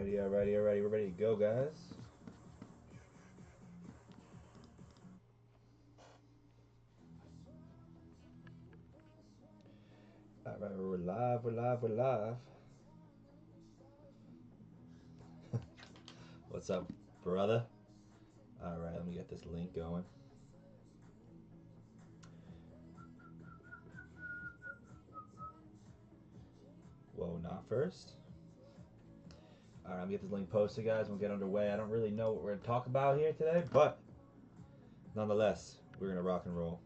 Alrighty. We're ready to go, guys. Alright, we're live. What's up, brother? Alright, let me get this link going. Whoa, not first. Alright, I'm gonna get this link posted, guys. We'll get underway. I don't really know what we're gonna talk about here today, but nonetheless, we're gonna rock and roll.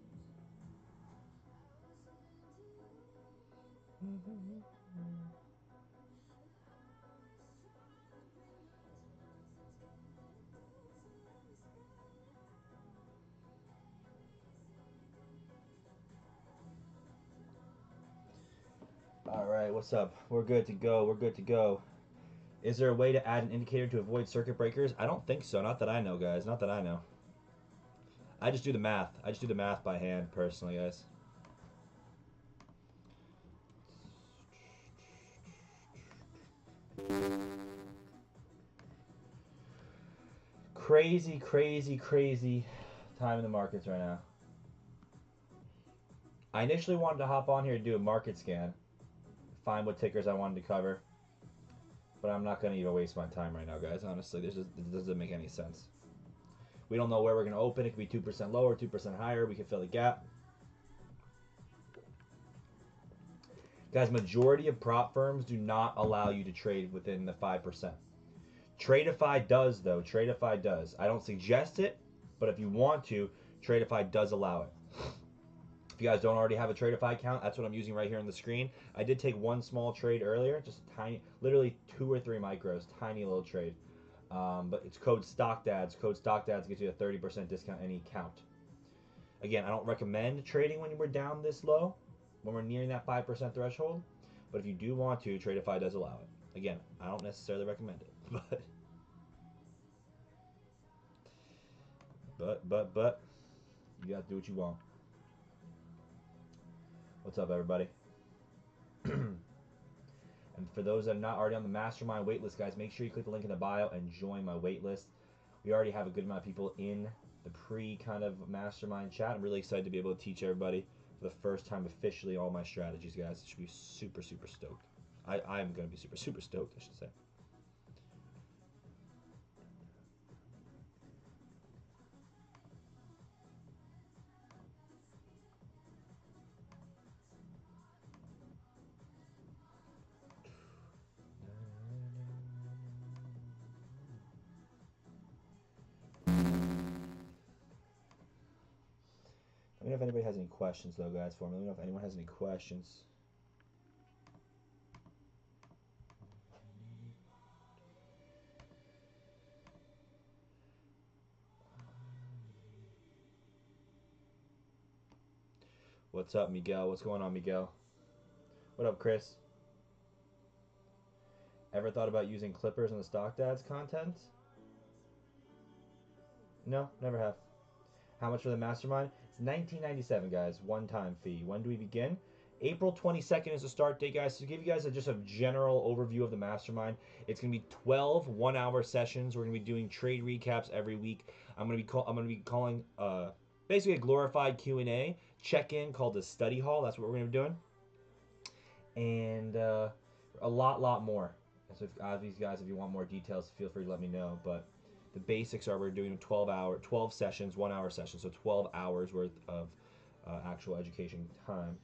Alright, what's up? We're good to go. Is there a way to add an indicator to avoid circuit breakers? I don't think so. Not that I know, guys. Not that I know. I just do the math. I just do the math by hand, personally, guys. Crazy time in the markets right now. I initially wanted to hop on here to do a market scan, find what tickers I wanted to cover, but I'm not going to even waste my time right now, guys. Honestly, this doesn't make any sense. We don't know where we're going to open. It could be 2% lower, 2% higher. We could fill the gap. Guys, majority of prop firms do not allow you to trade within the 5%. Tradeify does, though. Tradeify does. I don't suggest it, but if you want to, Tradeify does allow it. If you guys don't already have a Tradeify account, that's what I'm using right here on the screen. I did take one small trade earlier, just tiny, literally 2 or 3 micros, tiny little trade. But it's code StockDads. Code StockDads gets you a 30% discount any account. Again, I don't recommend trading when we're down this low, when we're nearing that 5% threshold. But if you do want to, Tradeify does allow it. Again, I don't necessarily recommend it, but you got to do what you want. What's up, everybody? And for those that are not already on the mastermind waitlist, guys, make sure you click the link in the bio and join my waitlist. We already have a good amount of people in the kind of mastermind chat. I'm really excited to be able to teach everybody for the first time officially all my strategies, guys. It should be super stoked. I am going to be super stoked, I should say. Let me know if anybody has any questions, though, guys, for me. Let me know if anyone has any questions. What's up, Miguel? What's going on, Miguel? What up, Chris? Ever thought about using clippers in the StockDads content? No, never have. How much for the mastermind? It's $19.97, guys. One-time fee. When do we begin? April 22nd is the start date, guys. To give you guys just a general overview of the mastermind, it's going to be 12 one-hour sessions. We're going to be doing trade recaps every week. I'm going to be calling basically a glorified Q&A check-in called the study hall. That's what we're going to be doing. And a lot more. So if these guys, if you want more details, feel free to let me know. But the basics are we're doing 12 sessions, 1 hour sessions, so 12 hours worth of actual education time.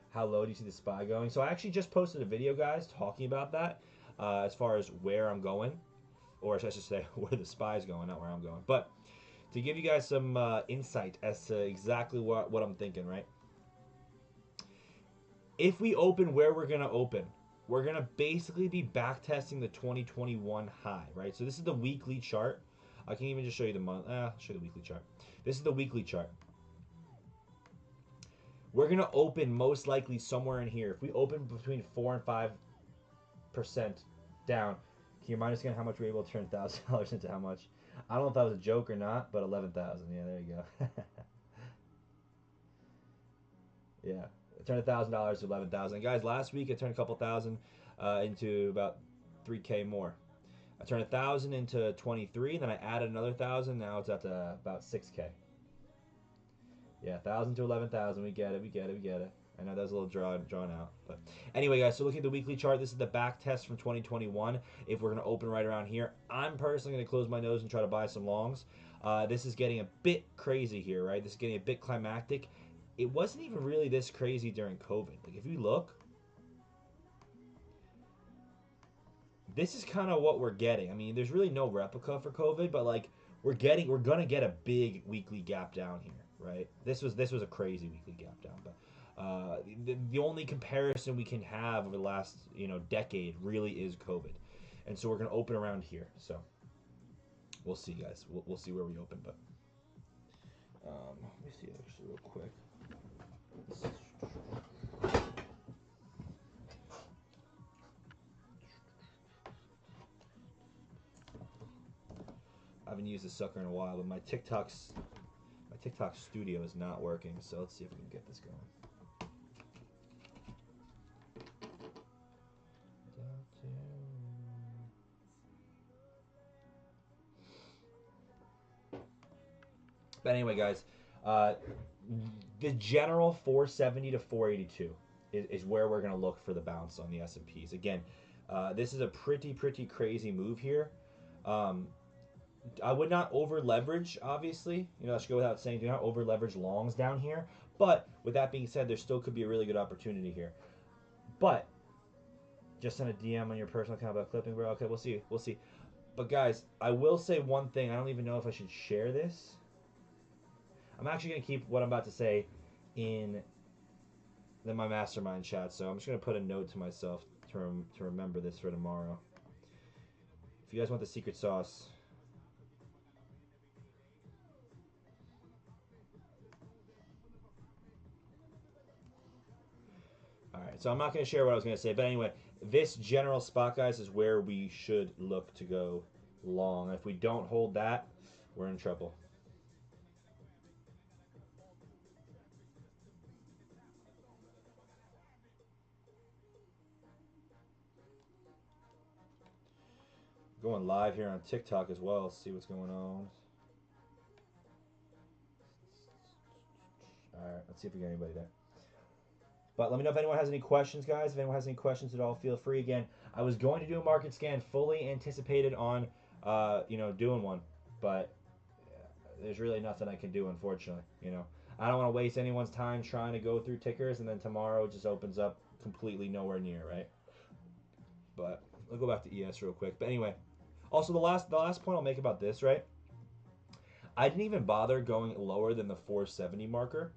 How low do you see the SPY going? So I actually just posted a video, guys, talking about that as far as where I'm going, or I should say where the SPY is going, not where I'm going. But to give you guys some insight as to exactly what I'm thinking, right? If we open where we're going to open, we're going to basically be backtesting the 2021 high, right? So this is the weekly chart. I can even just show you the month. I'll show you the weekly chart. This is the weekly chart. We're going to open most likely somewhere in here. If we open between 4 and 5% down, can you minus again how much we're able to turn $1,000 into how much? I don't know if that was a joke or not, but 11,000. Yeah, there you go. Yeah. I turned $1,000 to 11,000. Guys, last week I turned a couple thousand into about 3K more. I turned 1,000 into 23, then I added another 1,000. Now it's at about 6K. Yeah, 1,000 to 11,000. We get it. We get it. We get it. I know that was a little drawn out, but anyway, guys. So looking at the weekly chart, this is the back test from 2021. If we're gonna open right around here, I'm personally gonna close my nose and try to buy some longs. This is getting a bit crazy here, right? This is getting a bit climactic. It wasn't even really this crazy during COVID. Like if you look, this is kind of what we're getting. I mean, there's really no replica for COVID, but like we're gonna get a big weekly gap down here, right? This was a crazy weekly gap down, but the only comparison we can have over the last decade really is COVID, and so we're gonna open around here. So we'll see, guys. We'll see where we open, but let me see actually real quick. I haven't used this sucker in a while, but my TikTok studio is not working, so let's see if we can get this going. But anyway, guys, the general 470 to 482 is where we're going to look for the bounce on the S&Ps. Again, this is a pretty crazy move here. I would not over leverage, obviously. I should go without saying, do not over leverage longs down here. But with that being said, there still could be a really good opportunity here. But just send a DM on your personal account about clipping, bro. Okay, we'll see. We'll see. But guys, I will say one thing. I don't even know if I should share this. I'm actually going to keep what I'm about to say in my mastermind chat. So I'm just going to put a note to myself to remember this for tomorrow. If you guys want the secret sauce, alright, so I'm not going to share what I was going to say. But anyway, this general spot, guys, is where we should look to go long. If we don't hold that, we're in trouble. Going live here on TikTok as well. See what's going on. Alright, let's see if we get anybody there. But let me know if anyone has any questions, guys. If anyone has any questions at all, feel free. Again, I was going to do a market scan, fully anticipated on, doing one, but there's really nothing I can do, unfortunately. I don't want to waste anyone's time trying to go through tickers, and then tomorrow it just opens up completely nowhere near, right? But I'll go back to ES real quick. But anyway, also the last point I'll make about this, right? I didn't even bother going lower than the 470 marker.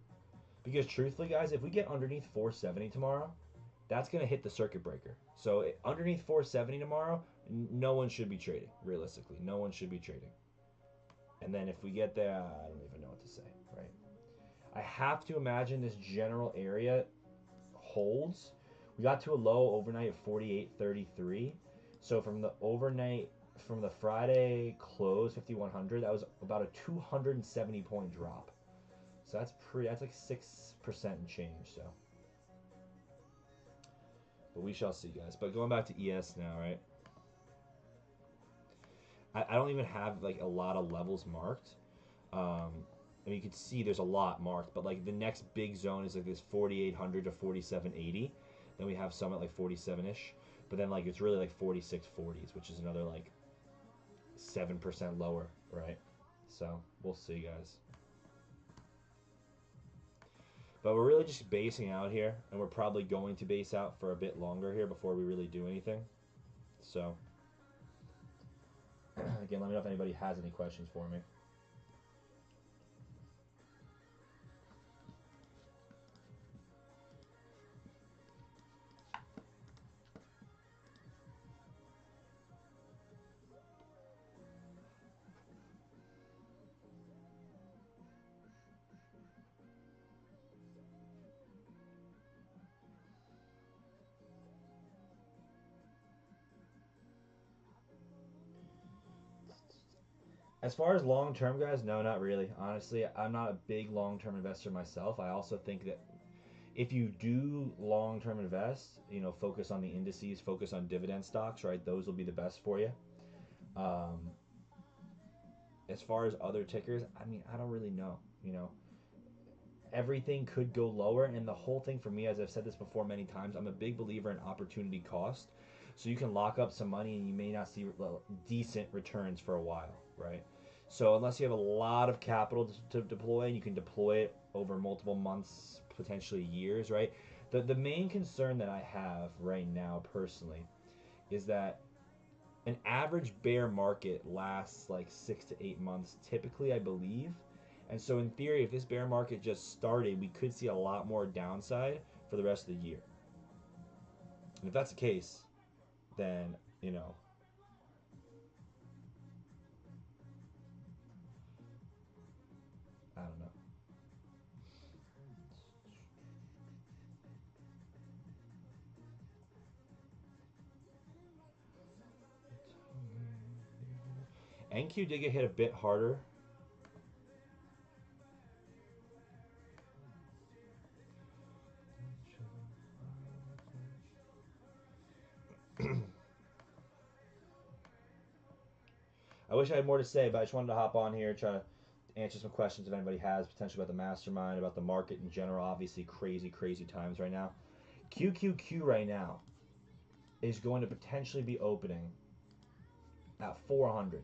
Because truthfully, guys, if we get underneath 470 tomorrow, that's going to hit the circuit breaker. So underneath 470 tomorrow, no one should be trading, realistically. No one should be trading. And then if we get there, I don't even know what to say, right? I have to imagine this general area holds. We got to a low overnight of 48.33. So from the Friday close, 5,100, that was about a 270 point drop. So that's like 6% and change, so. But we shall see, guys. But going back to ES now, right? I don't even have like a lot of levels marked. I mean, you can see there's a lot marked, but like the next big zone is like this 4,800 to 4,780. Then we have some at like 47-ish. But then like it's really like 4640s, which is another like 7% lower, right? So we'll see, guys. But we're really just basing out here, and we're probably going to base out for a bit longer here before we really do anything. So, again, let me know if anybody has any questions for me. As far as long-term, guys, no, not really. Honestly, I'm not a big long-term investor myself. I also think that If you do long-term invest, you know, focus on the indices, focus on dividend stocks, right? Those will be the best for you. Um, as far as other tickers, I mean, I don't really know. You know, everything could go lower, and the whole thing for me, as I've said this before many times, I'm a big believer in opportunity cost. So you can lock up some money, and you may not see decent returns for a while, right? So unless you have a lot of capital to deploy, and you can deploy it over multiple months, potentially years, right? The main concern that I have right now personally is that an average bear market lasts like 6 to 8 months, typically, I believe. And so, in theory, if this bear market just started, we could see a lot more downside for the rest of the year. And if that's the case, then, you know, I don't know. NQ did get hit a bit harder. I wish I had more to say, but I just wanted to hop on here, try to answer some questions if anybody has, potentially about the mastermind, about the market in general. Obviously, crazy, crazy times right now. QQQ right now is going to potentially be opening at 400,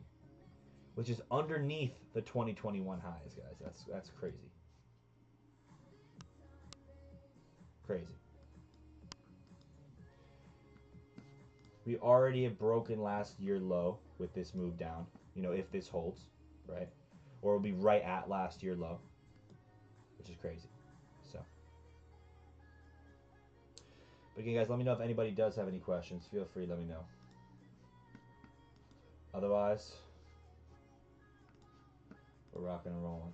which is underneath the 2021 highs, guys. That's crazy. Crazy. We already have broken last year low with this move down. You know, if this holds, right? Or we'll be right at last year low, which is crazy. So, but again, guys, let me know if anybody does have any questions. Feel free, let me know. Otherwise, we're rocking and rolling.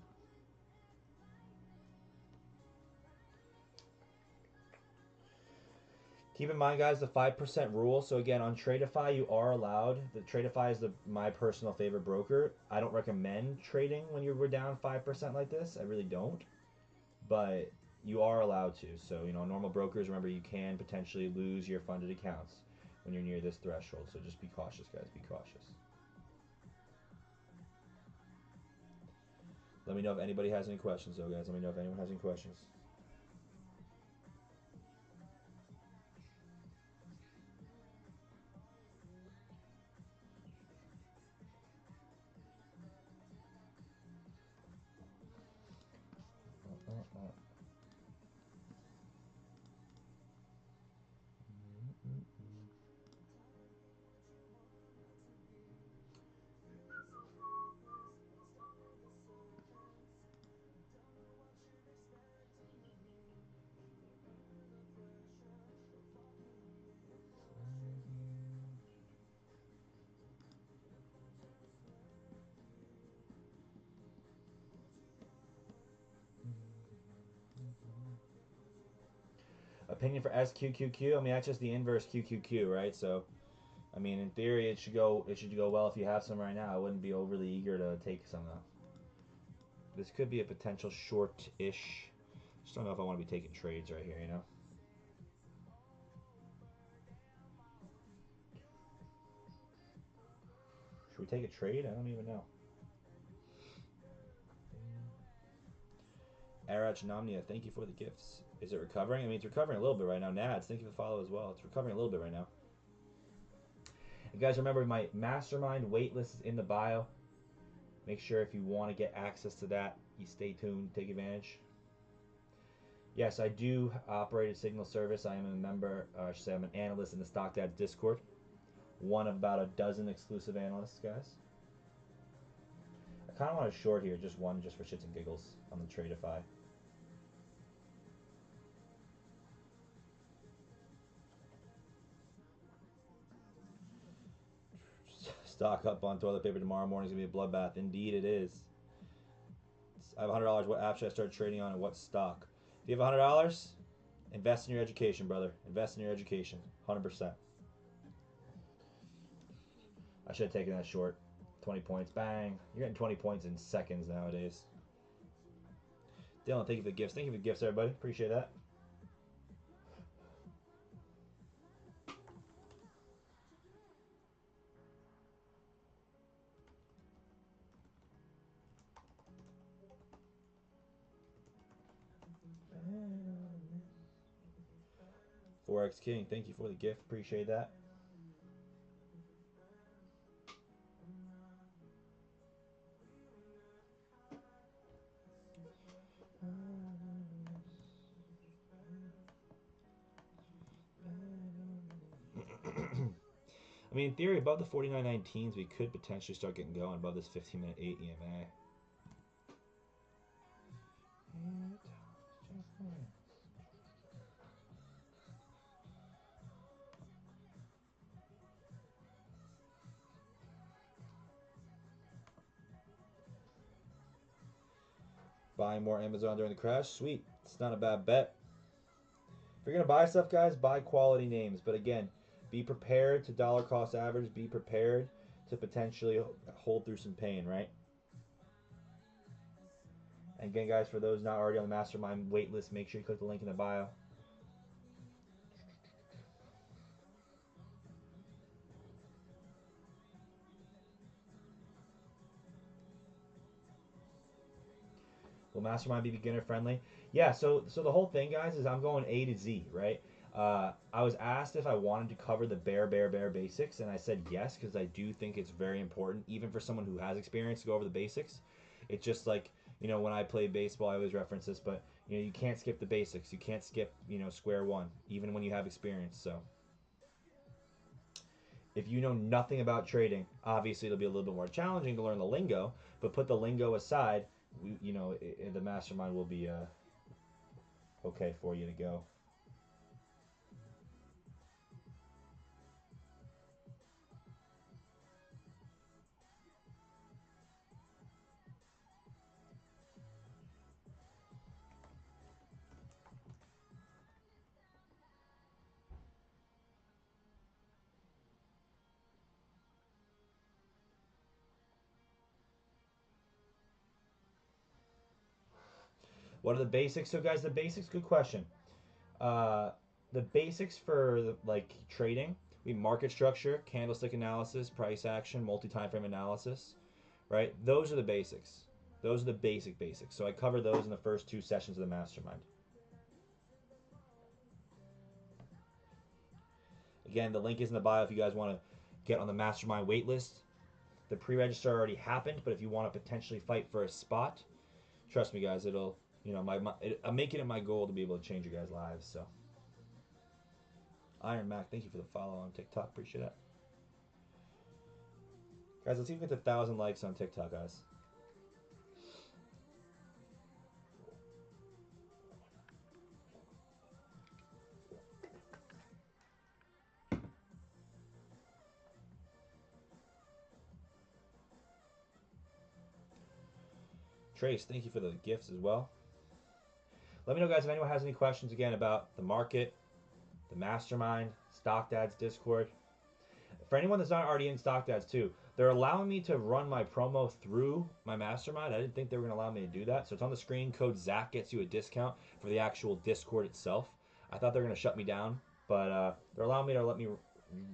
Keep in mind, guys, the 5% rule. So again, on Tradeify, you are allowed. The Tradeify is my personal favorite broker. I don't recommend trading when we're down 5% like this. I really don't. But you are allowed to. So, you know, normal brokers, remember, you can potentially lose your funded accounts when you're near this threshold. So just be cautious, guys. Be cautious. Let me know if anybody has any questions, though, guys. Let me know if anyone has any questions. Opinion for SQQQ. I mean, that's just the inverse QQQ, right? So, I mean, in theory, it should go. It should go well if you have some right now. I wouldn't be overly eager to take some though. This could be a potential short-ish. Just don't know if I want to be taking trades right here. You know. Should we take a trade? I don't even know. Arach Namnia, thank you for the gifts. Is it recovering? I mean, it's recovering a little bit right now. Nads, thank you for the follow as well. It's recovering a little bit right now. And guys, remember my mastermind waitlist is in the bio. Make sure if you want to get access to that, you stay tuned, take advantage. Yes, I do operate a Signal service. I am a member, or I should say I'm an analyst in the Stock Dads Discord. One of about a dozen exclusive analysts, guys. I kind of want to short here, just one, just for shits and giggles on the Tradeify. Stock up on toilet paper tomorrow morning is going to be a bloodbath. Indeed, it is. I have $100. What app should I start trading on and what stock? If you have $100, invest in your education, brother. Invest in your education. 100%. I should have taken that short. 20 points. Bang. You're getting 20 points in seconds nowadays. Dylan, thank you for the gifts. Thank you for the gifts, everybody. Appreciate that. Forex King, thank you for the gift. Appreciate that. I mean, in theory, above the 49.19s, we could potentially start getting going above this 15-minute 8 EMA. Buying more Amazon during the crash, sweet. It's not a bad bet. If you're gonna buy stuff, guys, buy quality names. But again, be prepared to dollar cost average. Be prepared to potentially hold through some pain, right? And again, guys, for those not already on the Mastermind waitlist, make sure you click the link in the bio. Will Mastermind be beginner friendly? Yeah. So the whole thing, guys, is I'm going A to Z, right? I was asked if I wanted to cover the bare basics, and I said yes because I do think it's very important, even for someone who has experience, to go over the basics. It's just like, when I play baseball, I always reference this, but you can't skip the basics. You can't skip square one, even when you have experience. So if you know nothing about trading, obviously it'll be a little bit more challenging to learn the lingo. But put the lingo aside, the Mastermind will be okay for you to go. What are the basics? So, guys, the basics. Good question. Uh, the basics for like trading, we market structure, candlestick analysis, price action, multi-time frame analysis. Right. Those are the basics. Those are the basics. So I cover those in the first 2 sessions of the Mastermind. Again, the link is in the bio if you guys want to get on the Mastermind waitlist. The pre-register already happened, but if you want to potentially fight for a spot, trust me, guys, it'll I'm making it my goal to be able to change your guys' lives. So, Iron Mac, thank you for the follow on TikTok. Appreciate that, guys. Let's see if we get 1,000 likes on TikTok, guys. Trace, thank you for the gifts as well. Let me know, guys, if anyone has any questions again about the market, the Mastermind, Stock Dads Discord. For anyone that's not already in Stock Dads too, they're allowing me to run my promo through my Mastermind. I didn't think they were going to allow me to do that. So it's on the screen. Code Zach gets you a discount for the actual Discord itself. I thought they were going to shut me down, but they're allowing me to let me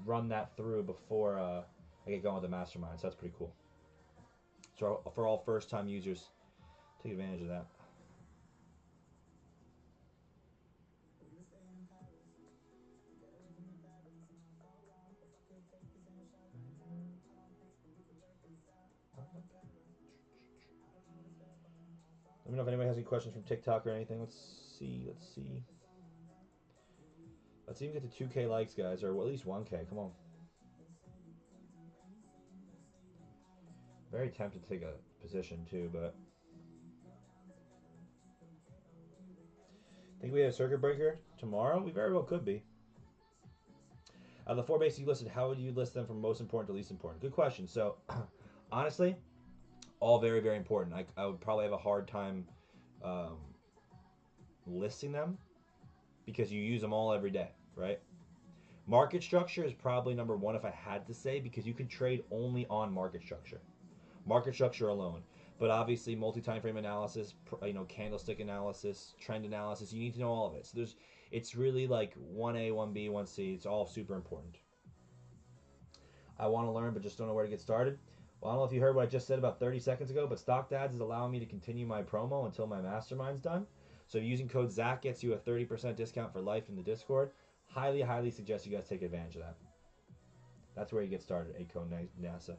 run that through before I get going with the Mastermind. So that's pretty cool. So for all first-time users, take advantage of that. Let me know if anybody has any questions from TikTok or anything. Let's see. Let's even get to 2K likes, guys, or at least 1K. Come on. Very tempted to take a position too, but think we have a circuit breaker tomorrow? We very well could be. Out of the 4 basics you listed, how would you list them from most important to least important? Good question. So, honestly, all very important. I would probably have a hard time um, listing them because you use them all every day, right? Market structure is probably number 1 if I had to say, because you can trade only on market structure alone. But obviously, multi-time frame analysis, candlestick analysis, trend analysis, you need to know all of it. So it's really like 1A, 1B, 1C. It's all super important. I want to learn, but just don't know where to get started. Well, I don't know if you heard what I just said about 30 seconds ago, but Stock Dads is allowing me to continue my promo until my Mastermind's done. So using code ZAC gets you a 30% discount for life in the Discord. Highly, highly suggest you guys take advantage of that. That's where you get started, ACO NASA.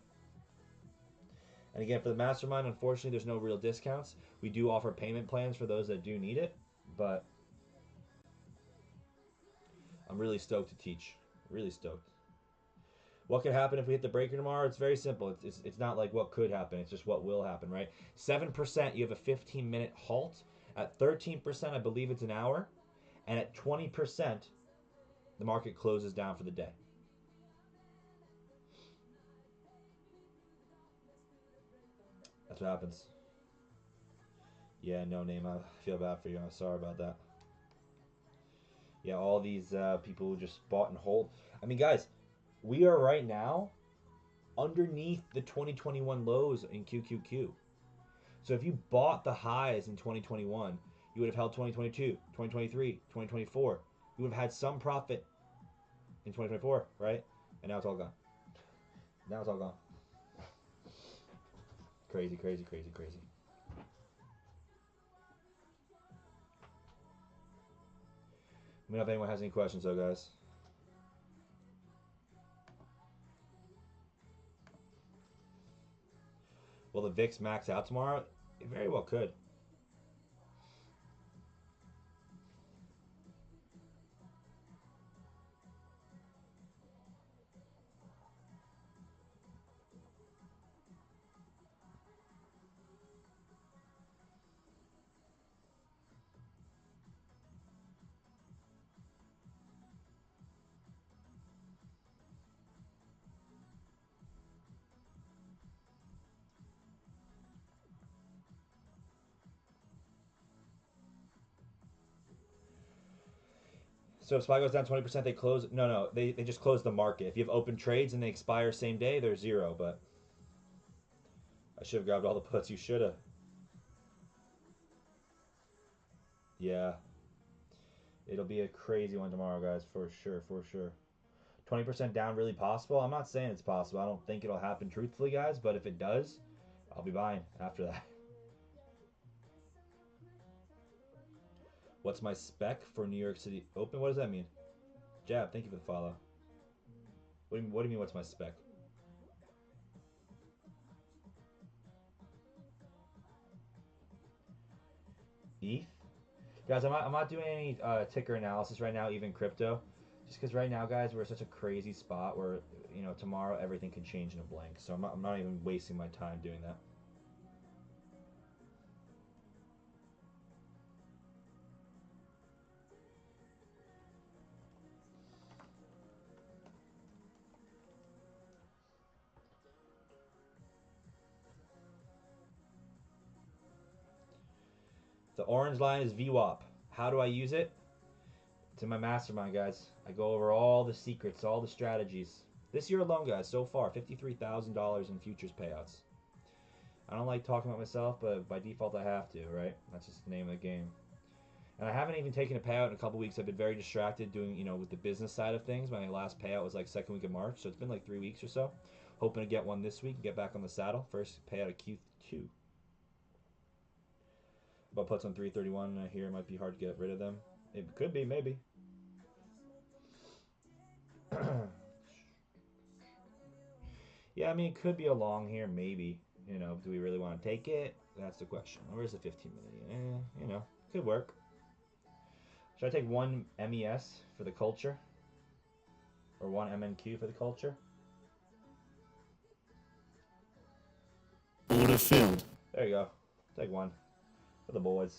And again, for the mastermind, unfortunately, there's no real discounts. We do offer payment plans for those that do need it, but I'm really stoked to teach. Really stoked. What could happen if we hit the breaker tomorrow? It's very simple. It's not like what could happen. It's just what will happen, right? 7%, you have a 15-minute halt. At 13%, I believe it's an hour. And at 20%, the market closes down for the day. That's what happens. Yeah, no name. I feel bad for you. I'm sorry about that. Yeah, all these people who just bought and hold. I mean, guys, we are right now underneath the 2021 lows in QQQ. So if you bought the highs in 2021, you would have held 2022, 2023, 2024. You would have had some profit in 2024, right? And now it's all gone. Now it's all gone. Crazy, crazy, crazy, crazy. Let me know if anyone has any questions, though, guys. Will the VIX max out tomorrow? It very well could. So if SPY goes down 20%, they close. No, they just close the market. If you have open trades and they expire same day, they're zero. But I should have grabbed all the puts. You should have. Yeah. It'll be a crazy one tomorrow, guys, for sure, for sure. 20% down, really possible? I'm not saying it's possible. I don't think it'll happen truthfully, guys, but if it does, I'll be buying after that. What's my spec for New York City Open? What does that mean? Jab, thank you for the follow. What do you mean, what's my spec? ETH? Guys, I'm not doing any ticker analysis right now, even crypto. Just because right now, guys, we're at such a crazy spot where, tomorrow everything could change in a blank. So I'm not even wasting my time doing that. The orange line is VWAP. How do I use it? It's in my mastermind, guys. I go over all the secrets, all the strategies. This year alone, guys, so far, $53,000 in futures payouts. I don't like talking about myself, but by default I have to, right? That's just the name of the game. And I haven't even taken a payout in a couple weeks. I've been very distracted doing, with the business side of things. My last payout was like second week of March, so it's been like 3 weeks or so. Hoping to get one this week and get back on the saddle. First payout of Q2. But puts on 331, I hear it might be hard to get rid of them. It could be, maybe. Yeah, I mean, it could be a long here, maybe. Do we really want to take it? That's the question. Where's the 15 minute? Could work. Should I take one MES for the culture? Or one MNQ for the culture? Order filled. There you go. Take one. For the boys.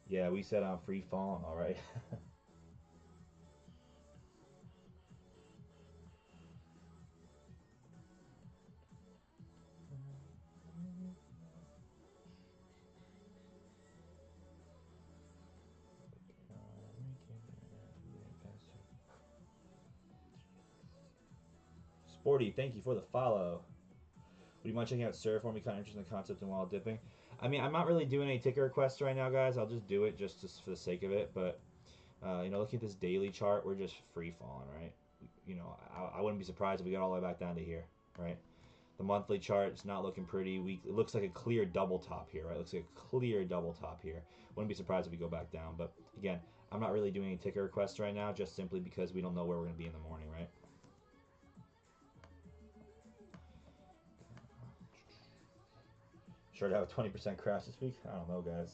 Yeah, we said I'm free falling, alright. Sporty, thank you for the follow. Would you mind checking out Surf for me? Kind of interested in the concept and while dipping. I mean, I'm not really doing any ticker requests right now, guys. I'll just do it just for the sake of it. But you know, looking at this daily chart, we're just free falling, right? You know, I wouldn't be surprised if we got all the way back down to here, right? The monthly chart is not looking pretty. It looks like a clear double top here, right? It looks like a clear double top here. Wouldn't be surprised if we go back down. But again, I'm not really doing any ticker requests right now, just simply because we don't know where we're going to be in the morning, right? Sure to have a 20% crash this week? I don't know, guys.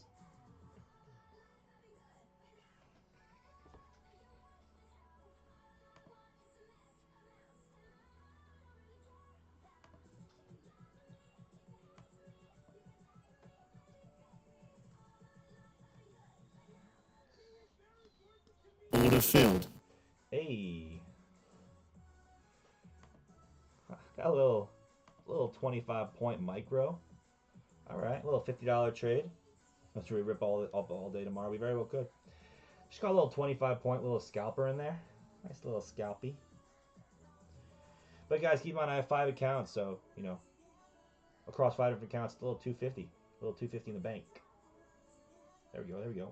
Order filled. Hey, got a little 25 point micro. All right, a little $50 trade. Let's really rip all day tomorrow. We very well could. Just got a little 25 point little scalper in there. Nice little scalpy. But guys, keep in mind I have 5 accounts, so you know across 5 different accounts, it's a little 250, a little 250 in the bank. There we go. There we go.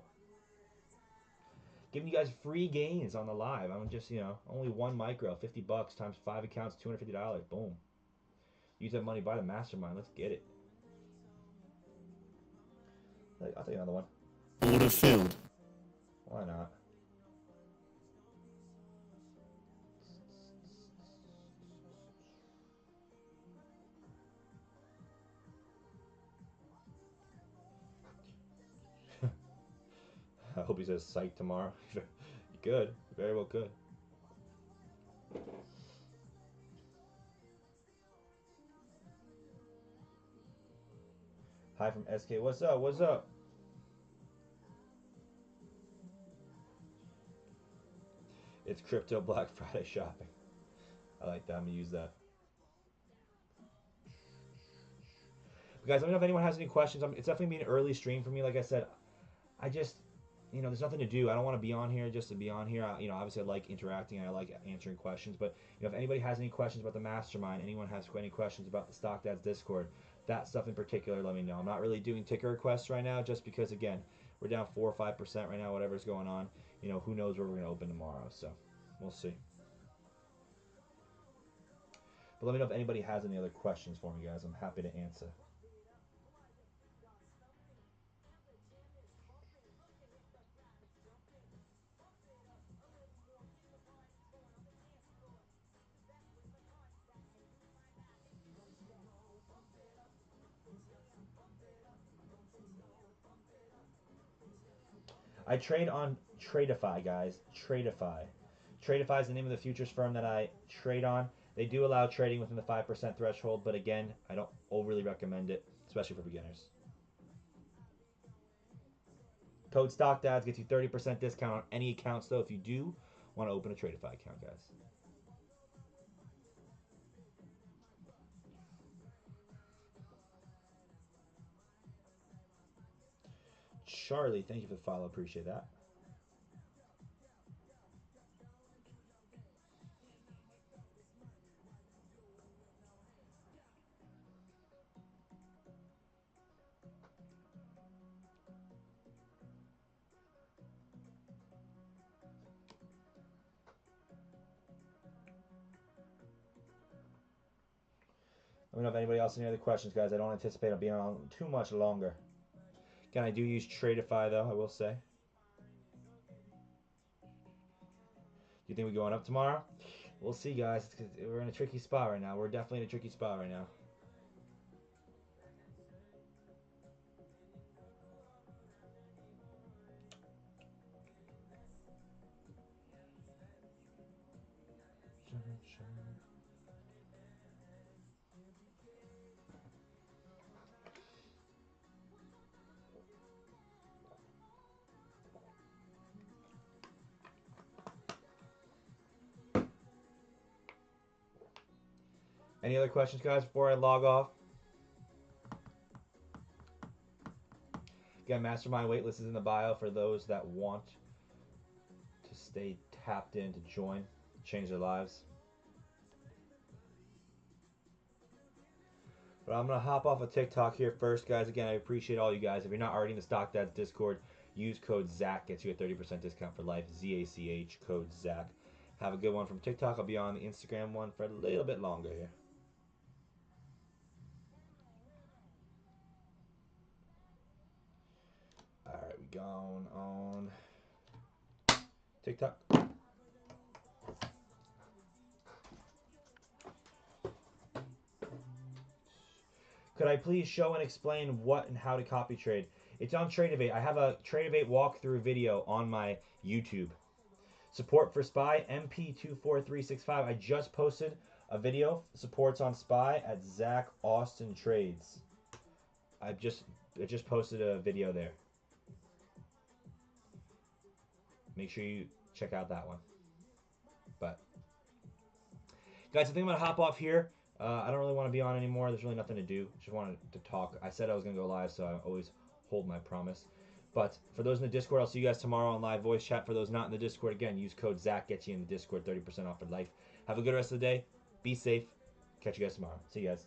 Giving you guys free gains on the live. I'm just only one micro, $50 times 5 accounts, $250. Boom. Use that money, buy the mastermind. Let's get it. I'll take another one. Order filled. Why not? I hope he says psych tomorrow. You could. You very well could. Hi from SK. What's up? What's up? It's crypto Black Friday shopping. I like that. I'm gonna use that. But guys, let me know if anyone has any questions. It's definitely been an early stream for me. Like I said, I just, there's nothing to do. I don't want to be on here just to be on here. Obviously I like interacting and I like answering questions. But if anybody has any questions about the mastermind, anyone has any questions about the Stock Dads Discord, that stuff in particular, let me know. I'm not really doing ticker requests right now, just because again, we're down 4 or 5% right now. Whatever's going on, who knows where we're gonna open tomorrow. So we'll see. But let me know if anybody has any other questions for me, guys. I'm happy to answer. I trade on Tradeify, guys. Tradeify. Tradeify is the name of the futures firm that I trade on. They do allow trading within the 5% threshold, but again, I don't overly recommend it, especially for beginners. Code StockDads gets you 30% discount on any accounts, though, if you do want to open a Tradeify account, guys. Charlie, thank you for the follow. Appreciate that. Let me know if anybody else has any other questions, guys. I don't anticipate I'll be on too much longer. Again, I do use Tradeify, though, I will say. Do you think we're going up tomorrow? We'll see, guys. We're in a tricky spot right now. We're definitely in a tricky spot right now. Any other questions, guys, before I log off? Again, Mastermind waitlist is in the bio for those that want to stay tapped in to join, change their lives. But I'm gonna hop off of TikTok here first, guys. Again, I appreciate all you guys. If you're not already in the Stock Dads Discord, use code ZACH, gets you a 30% discount for life. ZACH, code ZACH. Have a good one from TikTok. I'll be on the Instagram one for a little bit longer here. Alright, we going on TikTok. Could I please show and explain what and how to copy trade? It's on Tradeovate. I have a Tradeovate walkthrough video on my YouTube. Support for SPY, MP24365. I just posted a video. Supports on SPY at Zach Austin Trades. I just posted a video there. Make sure you check out that one. But guys, I think I'm gonna hop off here. I don't really want to be on anymore. There's really nothing to do. Just wanted to talk. I said I was gonna go live, so I always hold my promise. But for those in the Discord, I'll see you guys tomorrow on live voice chat. For those not in the Discord, again, use code ZACH, gets you in the Discord, 30% off for life. Have a good rest of the day. Be safe. Catch you guys tomorrow. See you guys.